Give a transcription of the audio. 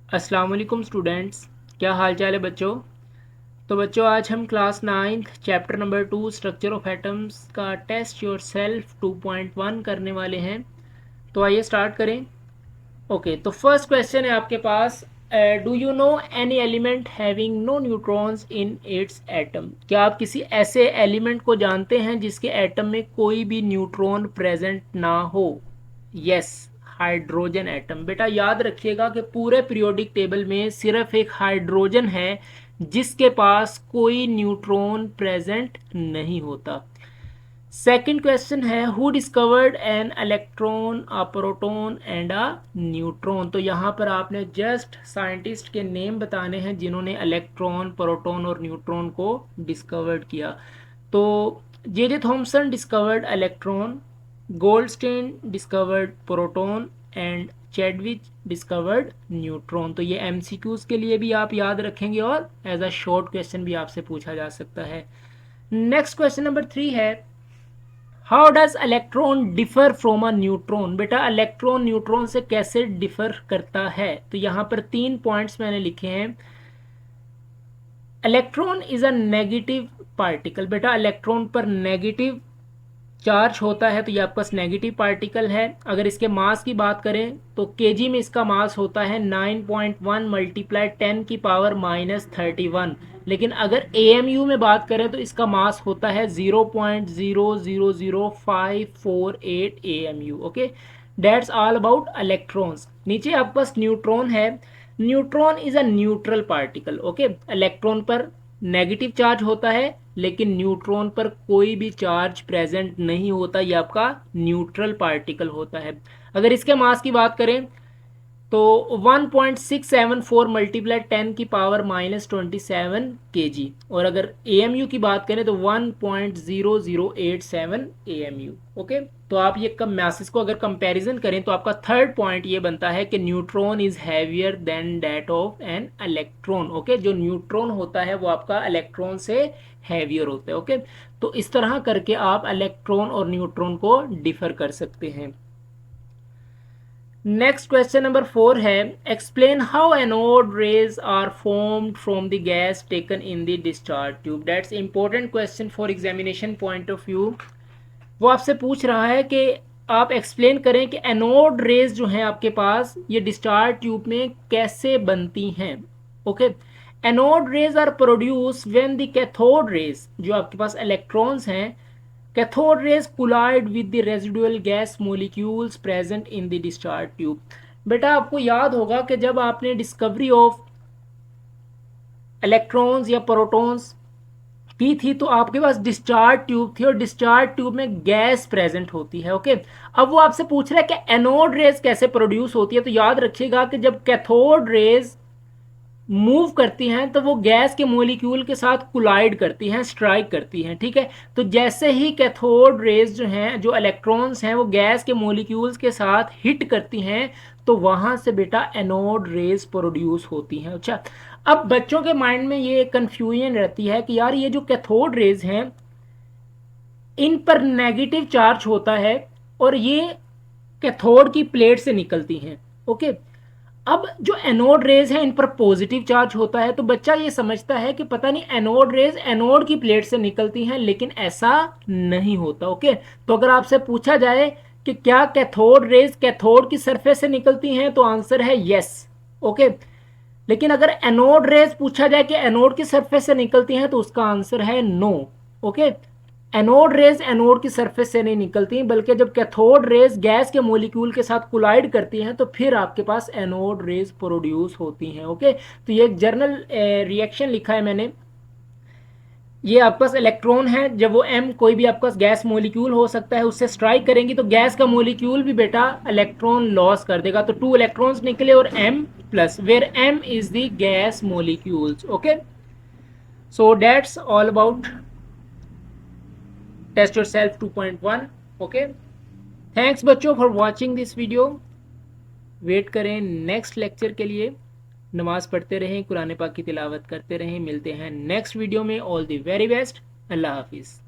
अस्सलाम वालेकुम स्टूडेंट्स, क्या हाल चाल है बच्चों। तो बच्चों आज हम class 9th chapter number 2 structure of atoms का टेस्ट योर सेल्फ 2.1 करने वाले हैं। तो आइए स्टार्ट करें। ओके, तो फर्स्ट क्वेश्चन है आपके पास, do you know any element having no neutrons in its atom. क्या आप किसी ऐसे एलिमेंट को जानते हैं जिसके एटम में कोई भी न्यूट्रॉन प्रेजेंट ना हो। Yes, hydrogen atom. बेटा याद रखिएगा कि पूरे पीरियोडिक टेबल में सिर्फ एक हाइड्रोजन है जिसके पास कोई न्यूट्रॉन प्रेजेंट नहीं होता। सेकंड क्वेश्चन है, who discovered an electron, a proton and a neutron. तो यहाँ पर आपने जस्ट साइंटिस्ट के नेम बताने हैं जिन्होंने इलेक्ट्रॉन, प्रोटॉन और न्यूट्रॉन को डिस्कवर्ड किया। तो J Thomson discovered electron, Goldstein discovered proton and Chadwick discovered neutron. तो ये एमसीक्यूज के लिए भी आप याद रखेंगे और एज अ शॉर्ट क्वेश्चन भी आपसे पूछा जा सकता है। नेक्स्ट क्वेश्चन नंबर 3 है, how does electron differ from a neutron. बेटा इलेक्ट्रॉन न्यूट्रॉन से कैसे डिफर करता है। तो यहाँ पर 3 पॉइंट्स मैंने लिखे हैं। Electron is a negative particle. बेटा इलेक्ट्रॉन पर नेगेटिव चार्ज होता है, तो ये आपके पास नेगेटिव पार्टिकल है। अगर इसके मास की बात करें तो केजी में इसका मास होता है 9.1 मल्टीप्लाई 10 की पावर -31। लेकिन अगर एएमयू में बात करें तो इसका मास होता है 0.000548 AMU. Okay, that's all about electrons. नीचे आपके पास न्यूट्रॉन है। Neutron is a neutral particle. Okay, electron पर नेगेटिव चार्ज होता है लेकिन न्यूट्रॉन पर कोई भी चार्ज प्रेजेंट नहीं होता, ये आपका न्यूट्रल पार्टिकल होता है। अगर इसके मास की बात करें तो 1.674 मल्टीप्लाई 10 की पावर -27 केजी। और अगर एएमयू की बात करें तो 1.0087 एएमयू। ओके, तो आप ये कम मासेस को अगर कंपैरिजन करें तो आपका थर्ड पॉइंट ये बनता है कि neutron is heavier than that of an electron. Okay, जो न्यूट्रॉन होता है वो आपका इलेक्ट्रॉन से हैवियर होता है। ओके, तो इस तरह करके आप इलेक्ट्रॉन और न्यूट्रॉन को डिफर कर सकते हैं। नेक्स्ट क्वेश्चन नंबर 4 है, explain how anode rays are formed from the gas taken in the discharge tube. That's important question for examination point of view. वो आपसे पूछ रहा है कि आप एक्सप्लेन करें कि एनोड रेज जो हैं आपके पास ये डिस्चार्ज ट्यूब में कैसे बनती हैं। Okay, anode rays are produce when the cathode rays, जो आपके पास इलेक्ट्रॉन्स हैं, cathode rays collide with the residual gas molecules present in the discharge tube। बेटा आपको याद होगा कि जब आपने डिस्कवरी ऑफ इलेक्ट्रॉन्स या प्रोटॉन्स की थी तो आपके पास डिस्चार्ज ट्यूब थी और डिस्चार्ज ट्यूब में गैस प्रेजेंट होती है। ओके, अब वो आपसे पूछ रहा है कि एनोड रेज कैसे प्रोड्यूस होती है। तो याद रखिएगा कि जब कैथोड रेज मूव करती हैं तो वो गैस के मोलिक्यूल के साथ कोलाइड करती हैं, स्ट्राइक करती हैं। ठीक है, तो जैसे ही कैथोड रेज जो हैं, जो इलेक्ट्रॉन्स हैं, वो गैस के मोलिक्यूल्स के साथ हिट करती हैं तो वहां से बेटा एनोड रेज प्रोड्यूस होती हैं। अच्छा, अब बच्चों के माइंड में ये कंफ्यूजन रहती है कि यार ये जो कैथोड रेज हैं इन पर नेगेटिव चार्ज होता है और ये कैथोड की प्लेट से निकलती हैं। ओके, अब जो एनोड रेज है इन पर पॉजिटिव चार्ज होता है, तो बच्चा ये समझता है कि पता नहीं एनोड रेज एनोड की प्लेट से निकलती हैं, लेकिन ऐसा नहीं होता। ओके, तो अगर आपसे पूछा जाए कि क्या कैथोड रेज कैथोड की सरफेस से निकलती हैं तो आंसर है यस। ओके, लेकिन अगर एनोड रेज पूछा जाए कि एनोड की सरफेस से निकलती हैं तो उसका आंसर है no. Okay, anode rays anode की सरफेस से नहीं निकलती, बल्कि जब कैथोड रेज गैस के मॉलिक्यूल के साथ कोलाइड करती हैं तो फिर आपके पास एनोड रेज प्रोड्यूस होती हैं। ओके, तो ये एक जर्नल रिएक्शन लिखा है मैंने। ये आपके पास इलेक्ट्रॉन है, जब वो एम कोई भी आपके पास गैस मॉलिक्यूल हो सकता है उससे स्ट्राइक करेंगी तो गैस का मॉलिक्यूल भी बेटा इलेक्ट्रॉन लॉस कर देगा, तो 2 इलेक्ट्रॉन्स निकले और M plus, where M is the gas molecules. Okay, so that's all about test yourself 2.1। Okay, thanks बच्चों for watching this video. Wait करें नेक्स्ट लेक्चर के लिए। नमाज पढ़ते रहें, कुरान पाक की तिलावत करते रहें। मिलते हैं नेक्स्ट वीडियो में। All the very best. अल्लाह हाफिज़।